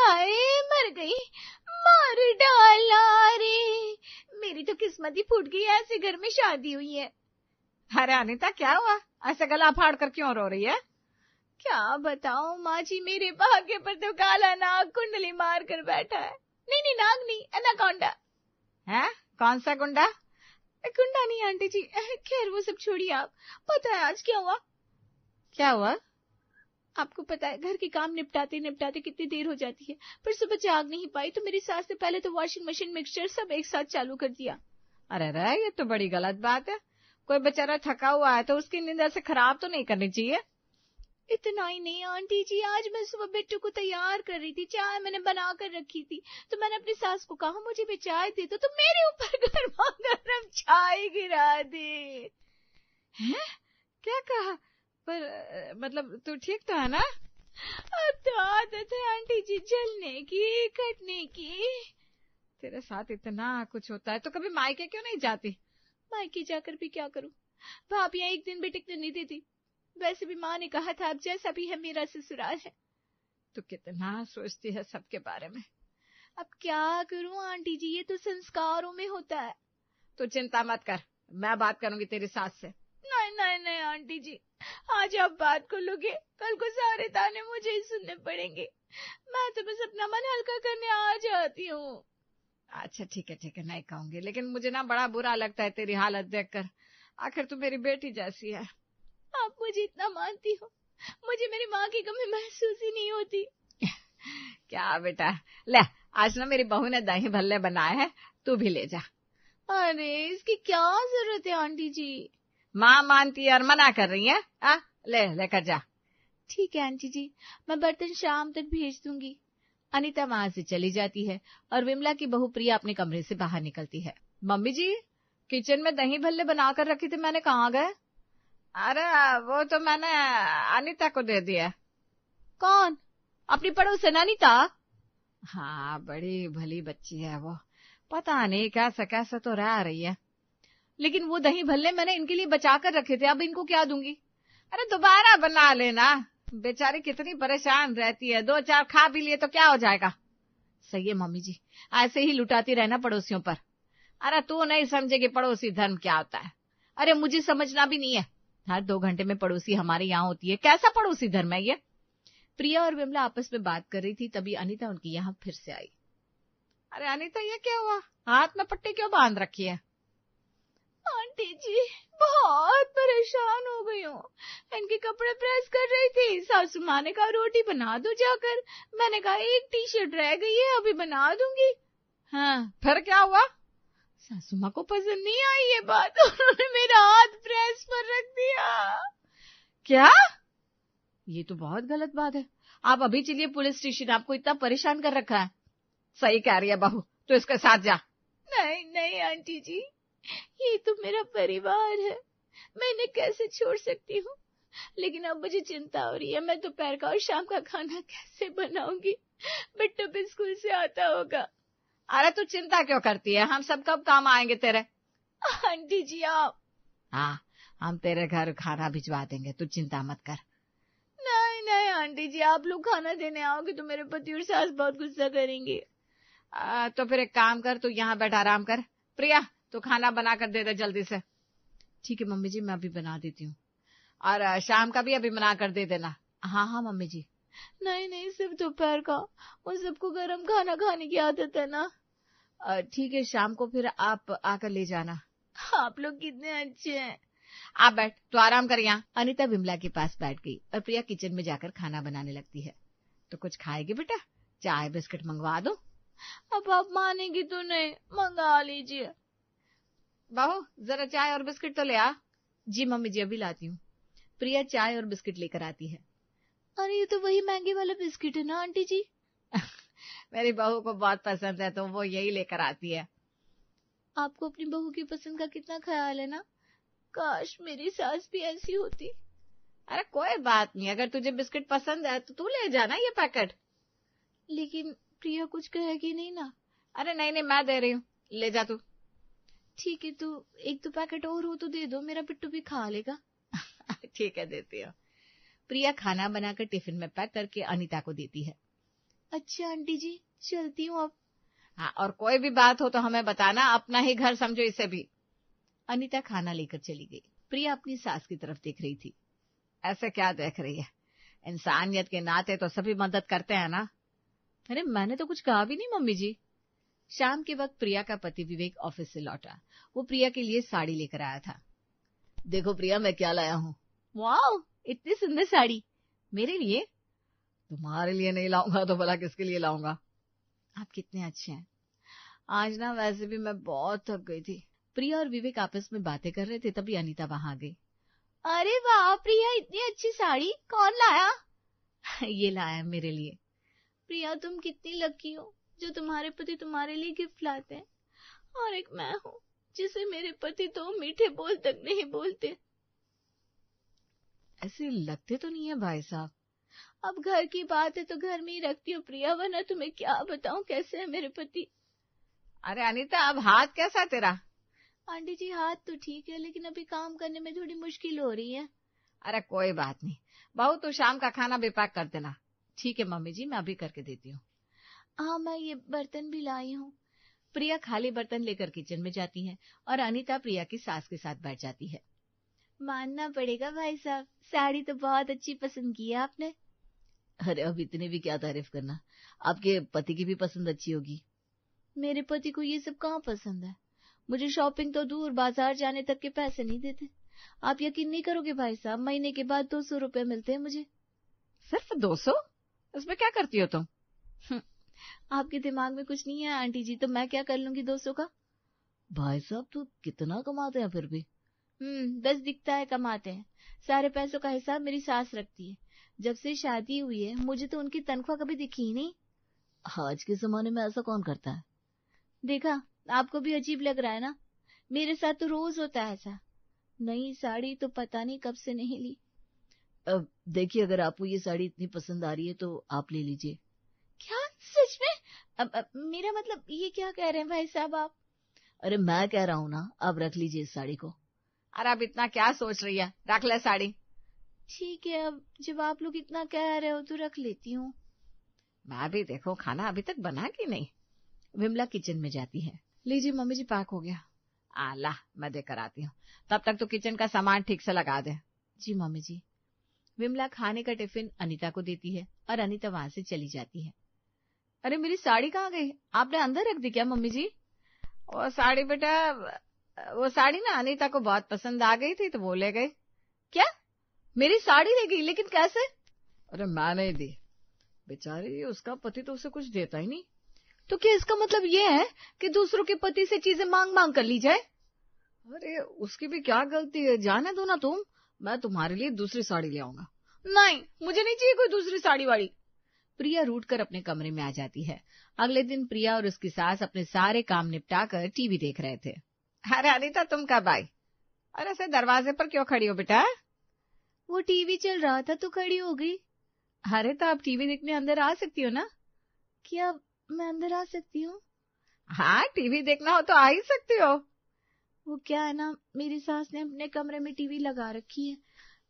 हाय मर गई, मार डाला रे, मेरी तो किस्मत ही फूट गई, ऐसे घर में शादी हुई है। अरे अनीता क्या हुआ, ऐसे गला फाड़ कर क्यों रो रही है? क्या बताऊं माँ जी, मेरे भाग्य पर तो काला नाग कुंडली मार कर बैठा है। नहीं नहीं, नाग नहीं, एनाकोंडा है। कौन सा गुंडा? गुंडा नहीं आंटी जी, खैर वो सब छोड़िए आप। पता है आज क्या हुआ? क्या हुआ? आपको पता है घर के काम निपटाते निपटाते कितनी देर हो जाती है, पर सुबह जाग नहीं पाई तो मेरी सास ने पहले तो वॉशिंग मशीन मिक्सचर सब एक साथ चालू कर दिया। अरे रे, ये तो बड़ी गलत बात है। कोई बेचारा थका हुआ है तो उसकी नींद ऐसे खराब तो नहीं करनी चाहिए। इतना ही नहीं आंटी जी, आज मैं सुबह बिट्टू को तैयार कर रही थी, चाय मैंने बना कर रखी थी, तो मैंने अपनी सास को कहा मुझे भी चाय दे दो, तो मेरे ऊपर गर्मा गर्म चाय गिरा दे। हैं? क्या कहा? पर मतलब तू ठीक तो है ना? अब तो आदत है आंटी जी, जलने की, कटने की। तेरे साथ इतना कुछ होता है तो कभी मायके क्यों नहीं जाती? मायके जाकर भी क्या करूं, भाभियां एक दिन भी टिकने नहीं देती। वैसे भी माँ ने कहा था अब जैसा भी है मेरा ससुराल है। तू कितना सोचती है सबके बारे में। अब क्या करूं आंटी जी, ये तो संस्कारों में होता है। तू चिंता मत कर, मैं बात करूंगी तेरी सास से। नहीं नहीं नहीं आंटी जी, आज आप बात कर लोगे, कल को सारे ताने मुझे ही सुनने पड़ेंगे। मैं तो बस अपना मन हल्का करने आ जाती हूँ। अच्छा ठीक है नहीं कहूंगी, लेकिन मुझे ना बड़ा बुरा लगता है तेरी हालत देखकर। आखिर तू मेरी बेटी जैसी है। आप मुझे इतना मानती हो, मुझे मेरी माँ की कमी महसूस ही नहीं होती। क्या बेटा, ले आज ना मेरी बहू ने दही भल्ले बनाए हैं, तू भी ले जा। अरे इसकी क्या जरूरत है आंटी जी? माँ मानती है और मना कर रही है। लेकर जा। ठीक है आंटी जी, मैं बर्तन शाम तक भेज दूंगी। अनीता वहां से चली जाती है और विमला की बहू प्रिया अपने कमरे से बाहर निकलती है। मम्मी जी, किचन में दही भल्ले बनाकर रखी थी, मैंने कहाँ गए? अरे वो तो मैंने अनीता को दे दिया। कौन? अपनी पड़ोसन अनीता? हाँ, बड़ी भली बच्ची है वो, पता नहीं कैसा कैसा तो रह रही है। लेकिन वो दही भल्ले मैंने इनके लिए बचा कर रखे थे, अब इनको क्या दूंगी? अरे दोबारा बना लेना, बेचारी कितनी परेशान रहती है, 2-4 खा भी लिए तो क्या हो जाएगा। सही है मम्मी जी, ऐसे ही लुटाती रहना पड़ोसियों पर। अरे तू नहीं समझेगी पड़ोसी धर्म क्या होता है। अरे मुझे समझना भी नहीं है, हर 2 घंटे में पड़ोसी हमारे यहाँ होती है, कैसा पड़ोसी धर्म है ये? प्रिया और विमला आपस में बात कर रही थी, तभी अनीता उनकी यहाँ फिर से आई। अरे अनीता ये क्या हुआ, हाथ में पट्टी क्यों बांध रखी है? आंटी जी बहुत परेशान हो गई हूँ, इनके कपड़े प्रेस कर रही थी, सासू माँ ने कहा रोटी बना दो जाकर, मैंने कहा एक टी-शर्ट रह गई है अभी बना दूंगी। हाँ फिर क्या हुआ? सासू माँ को पसंद नहीं आई ये बात, उन्होंने मेरा हाथ प्रेस पर रख दिया। क्या? ये तो बहुत गलत बात है, आप अभी चलिए पुलिस स्टेशन, आपको इतना परेशान कर रखा है। सही कह रही है बहू, तो इसके साथ जा। नहीं नहीं आंटी जी, ये तो मेरा परिवार है, मैं इन्हें कैसे छोड़ सकती हूँ। लेकिन अब मुझे चिंता हो रही है, मैं दोपहर का और शाम का खाना कैसे बनाऊंगी, बिट्टू भी स्कूल से आता होगा। अरे तू चिंता क्यों करती है, हम सब कब काम आएंगे तेरे। आंटी जी आप। हाँ, हम तेरे घर खाना भिजवा देंगे, तू चिंता मत कर। नहीं नहीं आंटी जी, आप लोग खाना देने आओगे तो मेरे पति और सास बहुत गुस्सा करेंगे। तो फिर एक काम कर, तू यहाँ बैठ आराम कर। प्रिया तू खाना बना कर दे दे जल्दी से। ठीक है मम्मी जी, मैं अभी बना देती हूँ। और शाम का भी अभी बना कर दे देना। हाँ हाँ मम्मी जी। नहीं नहीं, सिर्फ दोपहर का, उन सबको गर्म खाना खाने की आदत है ना। ठीक है, शाम को फिर आप आकर ले जाना। आप लोग कितने अच्छे हैं। आप बैठ, तू आराम कर यहाँ। अनीता विमला के पास बैठ गई और प्रिया किचन में जाकर खाना बनाने लगती है। तो कुछ खाएगी बेटा, चाय बिस्किट मंगवा दो। अब आप मानेगी तो नहीं, मंगा लीजिए। बहू जरा चाय और बिस्किट तो ले आ। जी मम्मी जी, अभी लाती हूँ। प्रिया चाय और बिस्किट लेकर आती है। अरे ये तो वही महंगे वाला बिस्किट है ना आंटी जी। मेरी बहू को बहुत पसंद है तो वो यही लेकर आती है। आपको अपनी बहू की पसंद का कितना ख्याल है ना, काश मेरी सास भी ऐसी होती। अरे कोई बात नहीं, अगर तुझे बिस्किट पसंद है तो तू ले जाना ये पैकेट। लेकिन प्रिया कुछ कहेगी नहीं ना। अरे नहीं नहीं, मैं दे रही हूँ, ले जा तू। ठीक है, तो एक दो पैकेट और हो तो दे दो, मेरा बिट्टू भी खा लेगा। ठीक है, देती हूँ। प्रिया खाना बनाकर टिफिन में पैक करके अनीता को देती है। अच्छा आंटी जी, चलती हूँ अब। हाँ, और कोई भी बात हो तो हमें बताना, अपना ही घर समझो इसे भी। अनीता खाना लेकर चली गई। प्रिया अपनी सास की तरफ देख रही थी। ऐसे क्या देख रही है? इंसानियत के नाते तो सभी मदद करते हैं ना। अरे मैंने तो कुछ कहा भी नहीं मम्मी जी। शाम के वक्त प्रिया का पति विवेक ऑफिस से लौटा। वो प्रिया के लिए साड़ी लेकर आया था। देखो प्रिया, मैं क्या लाया हूँ। वाओ, इतनी सुंदर साड़ी। मेरे लिए? तुम्हारे लिए नहीं लाऊंगा तो भला किसके लिए लाऊंगा। आप कितने अच्छे हैं। आज ना वैसे भी मैं बहुत थक गई थी। प्रिया और विवेक आपस में बातें कर रहे थे, तभी अनीता वहां आ गई। अरे वाह प्रिया, इतनी अच्छी साड़ी कौन लाया? ये लाया मेरे लिए। प्रिया तुम कितनी लकी हो जो तुम्हारे पति तुम्हारे लिए गिफ्ट लाते हैं, और एक मैं हूँ जिसे मेरे पति तो मीठे बोल तक नहीं बोलते। ऐसे लगते तो नहीं है भाई साहब। अब घर की बात है तो घर में ही रखती हूँ प्रिया, वरना तुम्हें क्या बताऊं कैसे है मेरे पति। अरे अनीता, अब हाथ कैसा तेरा? आंटी जी हाथ तो ठीक है, लेकिन अभी काम करने में थोड़ी मुश्किल हो रही है। अरे कोई बात नहीं बहू, तो शाम का खाना भी पैक कर देना। ठीक है मम्मी जी, मैं अभी करके देती हूँ। हाँ, मैं ये बर्तन भी लाई हूँ। प्रिया खाली बर्तन लेकर किचन में जाती है और अनीता प्रिया की सास के साथ बैठ जाती है। मानना पड़ेगा भाई साहब, साड़ी तो बहुत अच्छी पसंद की है आपने। अरे अब इतने भी क्या तारीफ करना, आपके पति की भी पसंद अच्छी होगी। मेरे पति को ये सब कहाँ पसंद है। मुझे शॉपिंग तो दूर, बाजार जाने तक के पैसे नहीं देते। आप यकीन नहीं करोगे भाई साहब, महीने के बाद 200 रुपए मिलते हैं मुझे। सिर्फ 200? इसमें क्या करती हो तुम? आपके दिमाग में कुछ नहीं है आंटी जी, तो मैं क्या कर लूंगी 200 का। भाई साहब तो कितना कमाते हैं फिर भी। बस दिखता है कमाते हैं। सारे पैसों का हिसाब मेरी सास रखती है। जब से शादी हुई है मुझे तो उनकी तनख्वाह कभी दिखी ही नहीं। आज के जमाने में ऐसा कौन करता है? देखा, आपको भी अजीब लग रहा है ना। मेरे साथ तो रोज होता है ऐसा। नई साड़ी तो पता नहीं कब से नहीं ली। अब देखिए, अगर आपको ये साड़ी इतनी पसंद आ रही है तो आप ले लीजिए। क्या सच में? अब मेरा मतलब ये क्या कह रहे हैं भाई साहब आप? अरे मैं कह रहा हूँ ना, अब रख लीजिए इस साड़ी को। अरे अब इतना क्या सोच रही है, रख ले साड़ी। ठीक है, अब जब आप लोग इतना कह रहे हो तो रख लेती हूँ। मैं भी देखो, खाना अभी तक बना कि नहीं। विमला किचन में जाती है। लीजिए मम्मी जी, पैक हो गया। आला, मैं देकर आती हूँ, तब तक तो किचन का सामान ठीक से लगा दे। जी मम्मी जी। विमला खाने का टिफिन अनीता को देती है और अनीता वहां से चली जाती है। अरे मेरी साड़ी कहाँ गई? आपने अंदर रख दी क्या मम्मी जी? वो साड़ी बेटा, वो साड़ी ना अनीता को बहुत पसंद आ गई थी तो वो ले गई। क्या? मेरी साड़ी ले गई? लेकिन कैसे? अरे मैं नहीं दी, बेचारी उसका पति तो उसे कुछ देता ही नहीं। तो क्या इसका मतलब ये है कि दूसरों के पति से चीजें मांग मांग कर ली जाए? अरे उसकी भी क्या गलती है, जाने दो ना तुम, मैं तुम्हारे लिए दूसरी साड़ी ले आऊंगा। नहीं, मुझे नहीं चाहिए कोई दूसरी साड़ी वाड़ी। प्रिया रूठ कर अपने कमरे में आ जाती है। अगले दिन प्रिया और उसकी सास अपने सारे काम निपटाकर टीवी देख रहे थे। अरे अनीता, तुम कब आई? अरे ऐसे दरवाजे पर क्यों खड़ी हो बेटा? वो टीवी चल रहा था तो खड़ी हो गई। अरे तो आप टीवी देखने अंदर आ सकती हो ना। क्या मैं अंदर आ सकती हूँ? हाँ, टीवी देखना हो तो आ ही सकती हो। वो क्या है ना, मेरी सास ने अपने कमरे में टीवी लगा रखी है,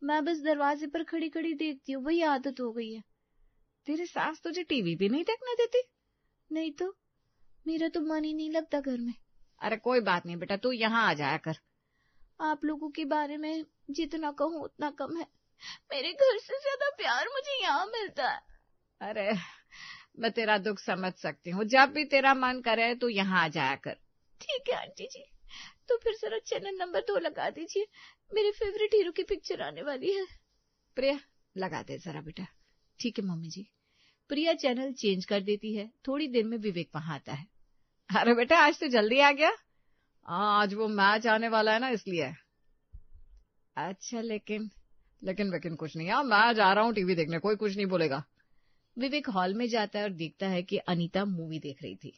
मैं बस दरवाजे पर खड़ी खड़ी देखती हूँ, वही आदत हो गई है। तेरी सास तुझे टीवी भी नहीं देखने देती? नहीं तो, मेरा तो मन ही नहीं लगता घर में। अरे कोई बात नहीं बेटा, तू यहाँ आ जाया कर। आप लोगों के बारे में जितना कहूँ उतना कम है। मेरे घर से ज्यादा प्यार मुझे यहाँ मिलता है। अरे मैं तेरा दुख समझ सकती हूँ, जब भी तेरा मन करे तू यहाँ आ जाया कर। ठीक है आंटी जी, तो फिर जरा चैनल नंबर 2 लगा दीजिए, मेरे फेवरेट हीरो की पिक्चर आने वाली है। प्रिया लगा दे जरा बेटा। ठीक है मम्मी जी। प्रिया चैनल चेंज कर देती है। थोड़ी देर में विवेक वहां आता है। अरे बेटा, आज तो जल्दी आ गया। आज वो मैच आने वाला है ना, इसलिए। अच्छा, लेकिन कुछ नहीं है, मैं जा रहा हूँ टीवी देखने, कोई कुछ नहीं बोलेगा। विवेक हॉल में जाता है और देखता है कि अनीता मूवी देख रही थी।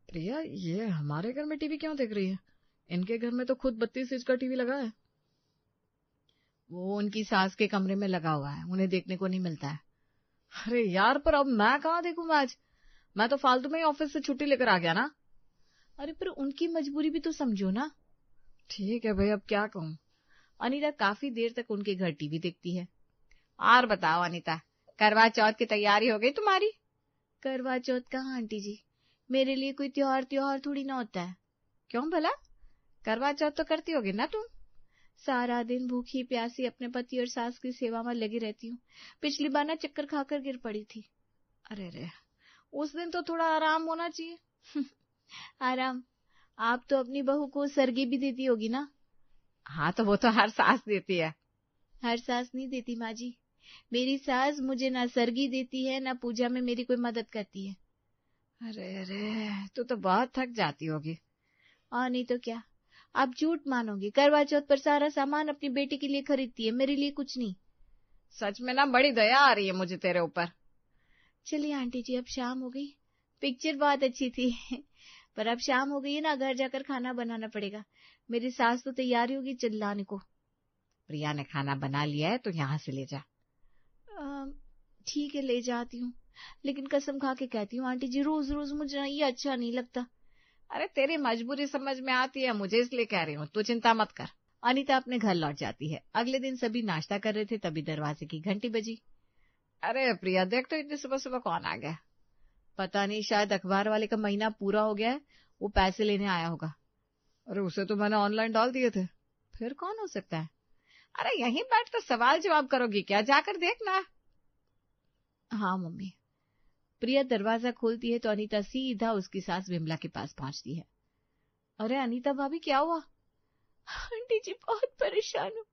प्रिया, ये हमारे घर में टीवी क्यों देख रही है? इनके घर में तो खुद 32 इंच का टीवी लगा है। वो उनकी सास के कमरे में लगा हुआ है, उन्हें देखने को नहीं मिलता है। अरे यार, पर अब मैं कहाँ देखूं मैच? मैं तो फालतू में ही ऑफिस से छुट्टी लेकर आ गया ना। अरे पर उनकी मजबूरी भी तो समझो ना। ठीक है भाई, अब क्या कहूँ। अनीता काफी देर तक उनके घर टीवी देखती है। और बताओ अनीता, करवा चौथ की तैयारी हो गई तुम्हारी? करवा चौथ कहाँ आंटी जी, मेरे लिए कोई त्योहार थोड़ी ना होता है। क्यों भला? करवा चौथ तो करती होगी ना तुम? सारा दिन भूखी प्यासी अपने पति और सास की सेवा में लगी रहती हूँ। पिछली बार ना चक्कर खाकर गिर पड़ी थी। अरे रे, उस दिन तो थोड़ा आराम होना चाहिए। आराम? आप तो अपनी बहू को सरगी भी देती होगी ना? हाँ, तो वो तो हर सास देती है। हर सास नहीं देती माँ जी। मेरी सास मुझे ना सरगी देती है, ना पूजा में मेरी कोई मदद करती है। अरे, तू तो बहुत थक जाती होगी। और नहीं तो क्या, आप झूठ मानोगे, करवा चौथ पर सारा सामान अपनी बेटी के लिए खरीदती है, मेरे लिए कुछ नहीं। सच में ना बड़ी दया आ रही है मुझे तेरे ऊपर। चलिए आंटी जी, अब शाम हो गई। पिक्चर बहुत अच्छी थी पर अब शाम हो गई है ना, घर जाकर खाना बनाना पड़ेगा। मेरी सास तो तैयारी होगी चिल्लाने को। प्रिया ने खाना बना लिया है, तो यहाँ से ले जा। ठीक है, ले जाती हूँ, लेकिन कसम खा के कहती हूँ आंटी जी, रोज रोज मुझे ये अच्छा नहीं लगता। अरे तेरी मजबूरी समझ में आती है मुझे, इसलिए कह रही हूँ, तू चिंता मत कर। अनीता अपने घर लौट जाती है। अगले दिन सभी नाश्ता कर रहे थे, तभी दरवाजे की घंटी बजी। अरे प्रिया, देख तो इतनी सुबह सुबह कौन आ गया। पता नहीं, शायद अखबार वाले का महीना पूरा हो गया है, वो पैसे लेने आया होगा। अरे उसे तो मैंने ऑनलाइन डाल दिए थे। फिर कौन हो सकता है? अरे यहीं बैठ कर सवाल जवाब करोगी क्या? जाकर देखना। हाँ मम्मी। प्रिया दरवाजा खोलती है तो अनीता सीधा उसकी सास विमला के पास पहुंचती है। अरे अनीता भाभी, क्या हुआ? आंटी जी, बहुत परेशान हूँ।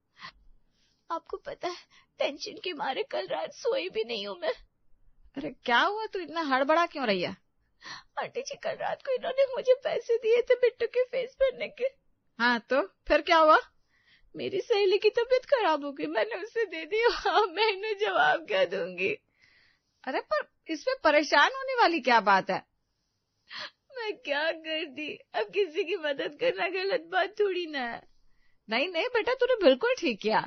आपको पता है, टेंशन के मारे कल रात सोई भी नहीं हूँ मैं। अरे क्या हुआ? तू इतना हड़बड़ा क्यों रही है? आंटी जी, कल रात को इन्होंने मुझे पैसे दिए थे बिट्टू के फेस भरने के। हाँ, तो फिर क्या हुआ? मेरी सहेली की तबीयत खराब हो गई, मैंने उसे दे दी। हाँ, मैं इन्हें जवाब क्या दूंगी? अरे पर इसमें परेशान होने वाली क्या बात है? मैं क्या करती? अब किसी की मदद करना गलत बात थोड़ी ना है। नहीं नहीं बेटा, तूने बिल्कुल ठीक किया।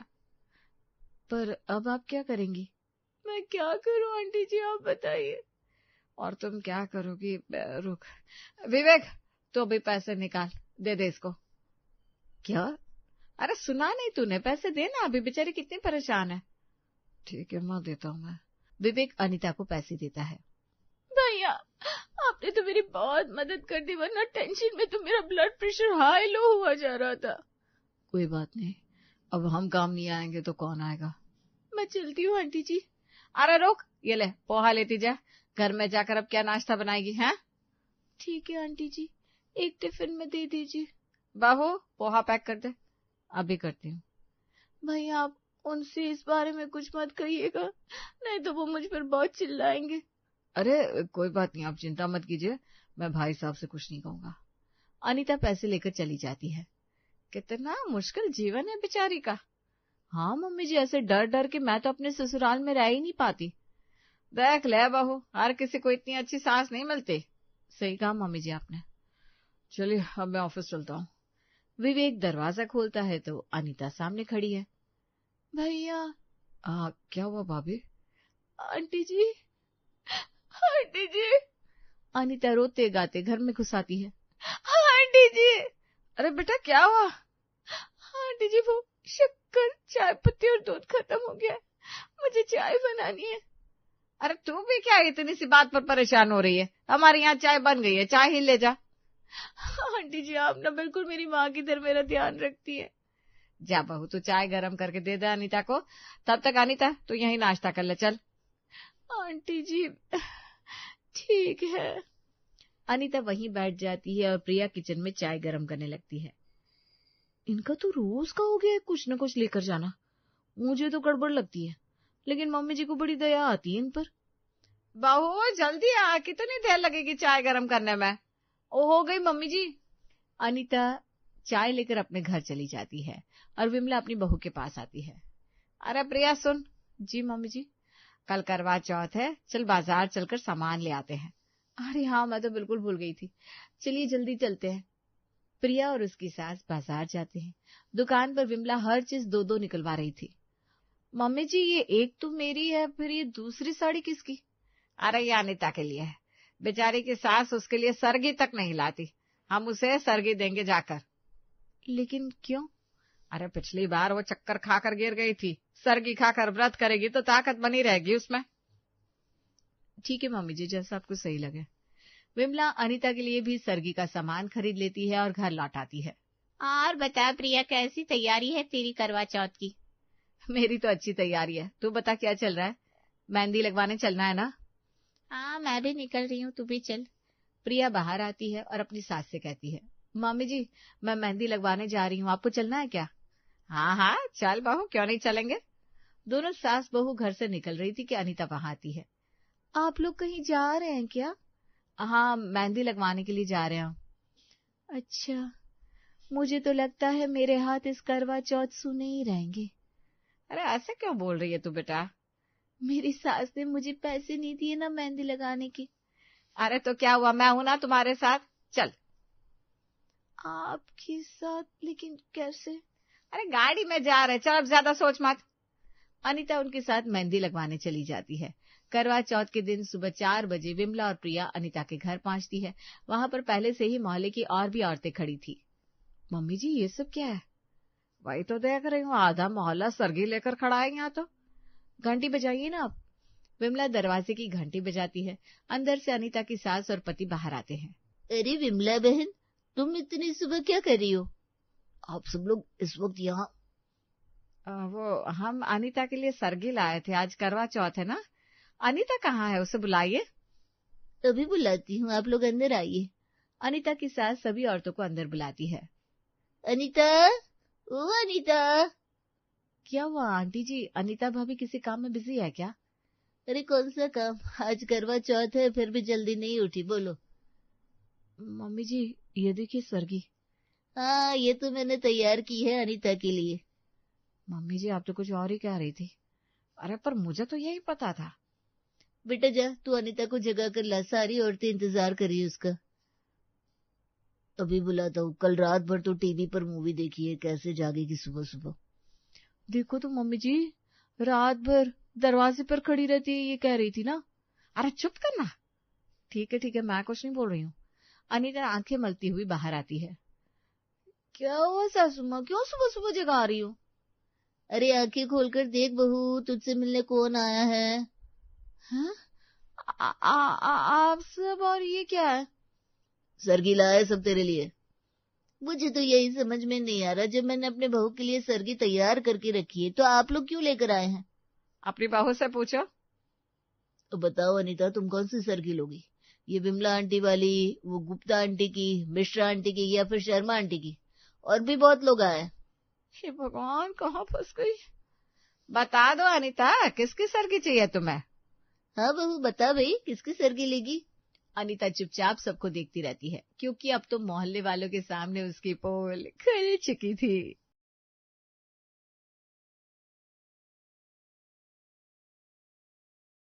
पर अब आप क्या करेंगी? मैं क्या करूं आंटी जी, आप बताइए। और तुम क्या करोगी? रुक विवेक, तो अभी पैसे निकाल, दे दे इसको। क्या? अरे सुना नहीं तूने? पैसे देना, अभी बेचारी कितनी परेशान है। ठीक है, मैं देता हूँ मैं। विवेक अनीता को पैसे देता है। भैया, आपने तो मेरी बहुत मदद कर दी, वरना टेंशन में तो मेरा ब्लड प्रेशर हाई लो हुआ जा रहा था। कोई बात नहीं, अब हम काम नहीं आएंगे तो कौन आएगा? मैं चलती हूँ आंटी जी। अरे रुक, ये ले पोहा लेती जा, घर में जाकर अब क्या नाश्ता बनाएगी हैं? ठीक है आंटी जी, एक टिफिन में दे दीजिए। बहू, पोहा पैक कर दे। अभी करती हूँ। भैया, आप उनसे इस बारे में कुछ मत कहिएगा, नहीं तो वो मुझ पर बहुत चिल्लाएंगे। अरे कोई बात नहीं, आप चिंता मत कीजिए, मैं भाई साहब से कुछ नहीं कहूंगा। अनीता पैसे लेकर चली जाती है। कितना मुश्किल जीवन है बेचारी का। हाँ मम्मी जी, ऐसे डर डर के मैं तो अपने ससुराल में रह ही नहीं पाती। देख ले बहू, हर किसी को इतनी अच्छी सास नहीं मिलती। सही कहा मम्मी जी आपने। चलिए अब मैं ऑफिस चलता हूँ। विवेक दरवाजा खोलता है तो अनीता सामने खड़ी है। भैया। क्या हुआ भाभी? आंटी जी, आंटी जी। अनीता रोते गाते घर में घुस आती है। आंटी जी। अरे बेटा क्या हुआ? आंटी जी, वो शक्कर, चाय पत्ती और दूध खत्म हो गया है, मुझे चाय बनानी है। अरे तू भी क्या इतनी सी बात पर परेशान हो रही है? हमारे यहाँ चाय बन गई है, चाय ही ले जा। आंटी जी, आप ना बिल्कुल मेरी माँ की तरह मेरा ध्यान रखती है। जा बहू, तू चाय गरम करके दे दे अनीता को। तब तक अनीता तू यही नाश्ता कर ले, चल। आंटी जी ठीक है। अनीता वहीं बैठ जाती है और प्रिया किचन में चाय गरम करने लगती है। इनका तो रोज का हो गया है कुछ न कुछ लेकर जाना। मुझे तो गड़बड़ लगती है, लेकिन मम्मी जी को बड़ी दया आती है इन पर। बहू जल्दी आ, कितनी देर लगेगी चाय गरम करने में? ओ हो गई मम्मी जी। अनीता चाय लेकर अपने घर चली जाती है और विमला अपनी बहू के पास आती है। अरे प्रिया सुन। जी मम्मी जी। कल करवा चौथ है, चल बाजार चलकर सामान ले आते हैं। अरे हाँ, मैं तो बिल्कुल भूल गई थी, चलिए जल्दी चलते हैं। प्रिया और उसकी सास बाजार जाते हैं। दुकान पर विमला हर चीज दो दो निकलवा रही थी। मम्मी जी, ये एक तो मेरी है, फिर ये दूसरी साड़ी किसकी? अरे ये अनीता के लिए है, बेचारी की सास उसके लिए सरगी तक नहीं लाती, हम उसे सरगी देंगे जाकर। लेकिन क्यों? अरे पिछली बार वो चक्कर खाकर गिर गई थी, सरगी खाकर व्रत करेगी तो ताकत बनी रहेगी उसमें। ठीक है मम्मी जी, जैसा आपको सही लगे। विमला अनीता के लिए भी सरगी का सामान खरीद लेती है और घर लौट आती है। और बता प्रिया, कैसी तैयारी है तेरी करवा चौथ की? मेरी तो अच्छी तैयारी है, तू बता क्या चल रहा है? मेहंदी लगवाने चलना है ना? हाँ, मैं भी निकल रही हूँ, तू भी चल। प्रिया बाहर आती है और अपनी सास से कहती है, मम्मी जी मैं मेहंदी लगवाने जा रही हूँ, आपको चलना है क्या? हाँ हाँ चल बहू, क्यों नहीं चलेंगे। दोनों सास बहू घर से निकल रही थी कि अनीता वहां आती है। आप लोग कहीं जा रहे हैं क्या? हाँ, मेहंदी लगवाने के लिए जा रहे हैं। अच्छा, मुझे तो लगता है मेरे हाथ इस करवा चौथ सुने ही रहेंगे। अरे ऐसे क्यों बोल रही है तू बेटा? मेरी सास ने मुझे पैसे नहीं दिए ना मेहंदी लगाने के। अरे तो क्या हुआ, मैं हूं ना तुम्हारे साथ, चल। आपके साथ? लेकिन कैसे? अरे गाड़ी में जा रहे, चल अब ज्यादा सोच मत। अनीता उनके साथ मेहंदी लगवाने चली जाती है। करवा चौथ के दिन सुबह 4 बजे विमला और प्रिया अनीता के घर पहुंचती है। वहां पर पहले से ही मोहल्ले की और भी औरतें खड़ी थी। मम्मी जी ये सब क्या है? वही तो देख रही हूँ, आधा मोहल्ला सरगी लेकर खड़ा है यहाँ तो। घंटी बजाइए ना आप। विमला दरवाजे की घंटी बजाती है। अंदर से अनीता की सास और पति बाहर आते हैं। अरे विमला बहन, तुम इतनी सुबह क्या कर रही हो? आप सब लोग इस वक्त यहाँ? वो हम अनीता के लिए सरगी लाए थे, आज करवा चौथ है ना। अनीता कहाँ है, उसे बुलाइए। अभी बुलाती हूँ, आप लोग अंदर आइए। अनीता की सास सभी औरतों को अंदर बुलाती है। अनीता, ओ अनीता। क्या हुआ आंटी जी, अनीता भाभी किसी काम में बिजी है क्या? अरे कौन सा काम, आज करवा चौथ है फिर भी जल्दी नहीं उठी, बोलो। मम्मी जी ये देखिए सरगी। हाँ, ये तो मैंने तैयार की है अनीता के लिए। मम्मी जी आप तो कुछ और ही कह रही थी। अरे पर मुझे तो यही पता था। बेटा जा, तू अनीता को जगा कर ला, सारी औरतें इंतजार कर रही है उसका। अभी बुलाता हूँ, कल रात भर तो टीवी पर मूवी देखी है, कैसे जागेगी सुबह सुबह। देखो तो मम्मी जी, रात भर दरवाजे पर खड़ी रहती है, ये कह रही थी ना। अरे चुप करना। ठीक है मैं कुछ नहीं बोल रही हूँ। अनीता आंखें मलती हुई बाहर आती है। क्या हुआ सासू माँ, क्यों सुबह सुबह जगा रही हो? अरे आंखें खोलकर देख बहू, तुझसे मिलने कौन आया है। हाँ? आप सब, और ये क्या है? सरगी लाया सब तेरे लिए। मुझे तो यही समझ में नहीं आ रहा, जब मैंने अपने बहू के लिए सरगी तैयार करके रखी है तो आप लोग क्यों लेकर आए हैं? अपनी बहू से पूछो। तो बताओ अनीता, तुम कौन सी सरगी लोगी? ये विमला आंटी वाली, वो गुप्ता आंटी की, मिश्रा आंटी की, या फिर शर्मा आंटी की? और भी बहुत लोग आए। हे भगवान, कहाँ फंस गई। बता दो अनीता, किसकी सरगी चाहिए तुम्हें? हाँ बहू बता भाई, किसकी सरगी लेगी? अनीता चुपचाप सबको देखती रहती है, क्योंकि अब तो मोहल्ले वालों के सामने उसकी पोल खुल चुकी थी।